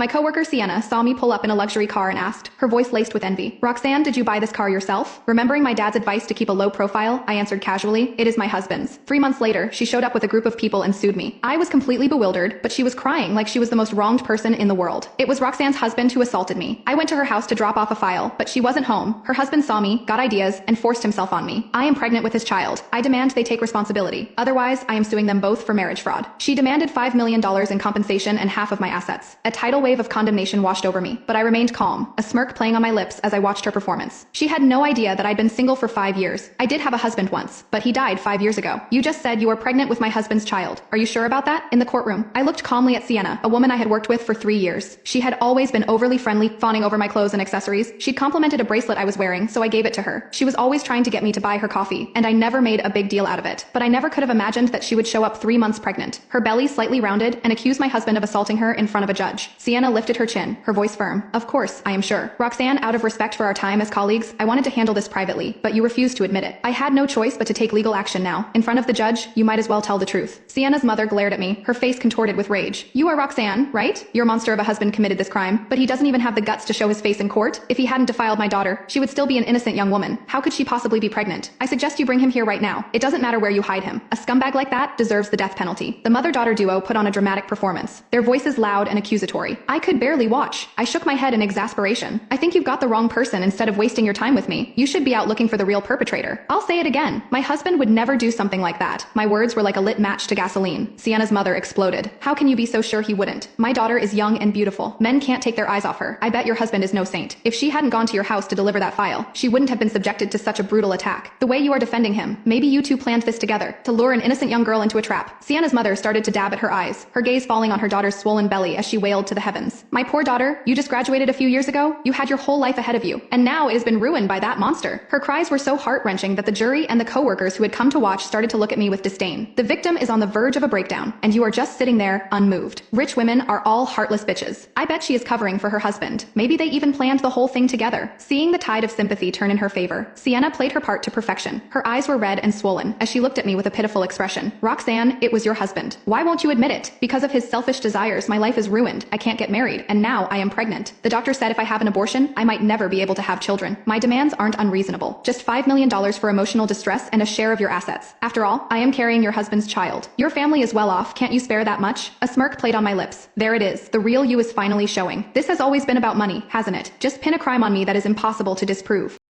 My coworker Sienna saw me pull up in a luxury car and asked, her voice laced with envy, "Roxanne, did you buy this car yourself?" Remembering my dad's advice to keep a low profile, I answered casually, "It is my husband's." 3 months later, she showed up with a group of people and sued me. I was completely bewildered, but she was crying like she was the most wronged person in the world. It was Roxanne's husband who assaulted me. I went to her house to drop off a file, but she wasn't home. Her husband saw me, got ideas, and forced himself on me. I am pregnant with his child. I demand they take responsibility. Otherwise, I am suing them both for marriage fraud. She demanded $5 million in compensation and half of my assets. A tidal wave of condemnation washed over me, but I remained calm, a smirk playing on my lips as I watched her performance. She had no idea that I'd been single for 5 years. I did have a husband once, but he died 5 years ago. You just said you were pregnant with my husband's child. Are you sure about that? In the courtroom, I looked calmly at Sienna, a woman I had worked with for 3 years. She had always been overly friendly, fawning over my clothes and accessories. She'd complimented a bracelet I was wearing, so I gave it to her. She was always trying to get me to buy her coffee, and I never made a big deal out of it. But I never could have imagined that she would show up 3 months pregnant, her belly slightly rounded, and accuse my husband of assaulting her in front of a judge. Sienna lifted her chin, her voice firm. Of course, I am sure. Roxanne, out of respect for our time as colleagues, I wanted to handle this privately, but you refused to admit it. I had no choice but to take legal action now. In front of the judge, you might as well tell the truth. Sienna's mother glared at me, her face contorted with rage. You are Roxanne, right? Your monster of a husband committed this crime, but he doesn't even have the guts to show his face in court. If he hadn't defiled my daughter, she would still be an innocent young woman. How could she possibly be pregnant? I suggest you bring him here right now. It doesn't matter where you hide him. A scumbag like that deserves the death penalty. The mother-daughter duo put on a dramatic performance, their voices loud and accusatory. I could barely watch. I shook my head in exasperation. I think you've got the wrong person. Instead of wasting your time with me, you should be out looking for the real perpetrator. I'll say it again. My husband would never do something like that. My words were like a lit match to gasoline. Sienna's mother exploded. How can you be so sure he wouldn't? My daughter is young and beautiful. Men can't take their eyes off her. I bet your husband is no saint. If she hadn't gone to your house to deliver that file, she wouldn't have been subjected to such a brutal attack. The way you are defending him, maybe you two planned this together, to lure an innocent young girl into a trap. Sienna's mother started to dab at her eyes, her gaze falling on her daughter's swollen belly as she wailed to the heavens. My poor daughter, you just graduated a few years ago. You had your whole life ahead of you, and now it has been ruined by that monster. Her cries were so heart-wrenching that the jury and the co-workers who had come to watch started to look at me with disdain. The victim is on the verge of a breakdown, and you are just sitting there, unmoved. Rich women are all heartless bitches. I bet she is covering for her husband. Maybe they even planned the whole thing together. Seeing the tide of sympathy turn in her favor, Sienna played her part to perfection. Her eyes were red and swollen as she looked at me with a pitiful expression. Roxanne, it was your husband. Why won't you admit it? Because of his selfish desires, my life is ruined. I can't get married, and now I am pregnant. The doctor said if I have an abortion, I might never be able to have children. My demands aren't unreasonable. Just $5 million for emotional distress and a share of your assets. After all, I am carrying your husband's child. Your family is well off. Can't you spare that much? A smirk played on my lips. There it is. The real you is finally showing. This has always been about money, hasn't it? Just pin a crime on me that is impossible to disprove.